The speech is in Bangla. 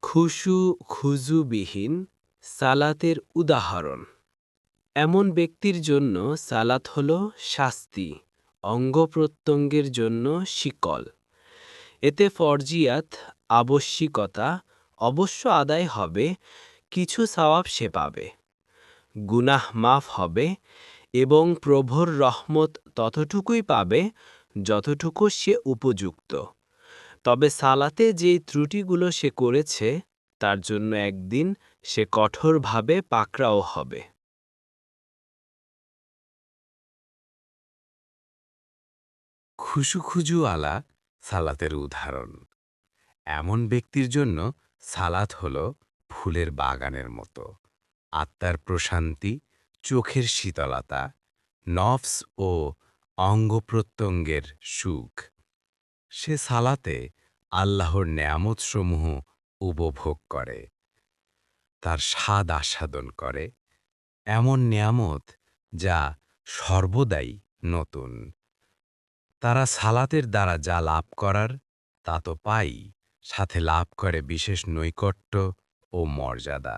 খুশু খুজুবিহীন সালাতের উদাহরণ। এমন ব্যক্তির জন্য সালাত হল শাস্তি, অঙ্গপ্রত্যঙ্গের জন্য শিকল। এতে ফরজিয়াত আবশ্যিকতা অবশ্য আদায় হবে, কিছু সওয়াব সে পাবে, গুনাহ মাফ হবে এবং প্রভুর রহমত ততটুকুই পাবে যতটুকু সে উপযুক্ত। তবে সালাতে যেই ত্রুটিগুলো সে করেছে তার জন্য একদিন সে কঠোরভাবে পাকড়াও হবে। খুশুখুজু আলা সালাতের উদাহরণ। এমন ব্যক্তির জন্য সালাত হল ফুলের বাগানের মতো, আত্মার প্রশান্তি, চোখের শীতলতা, নফস ও অঙ্গপ্রত্যঙ্গের সুখ। সে সালাতে আল্লাহর নেয়ামতসমূহ উপভোগ করে, তার স্বাদ আস্বাদন করে, এমন নেয়ামত যা সর্বদাই নতুন। তারা সালাতের দ্বারা যা লাভ করার তা তো পাই, সাথে লাভ করে বিশেষ নৈকট্য ও মর্যাদা।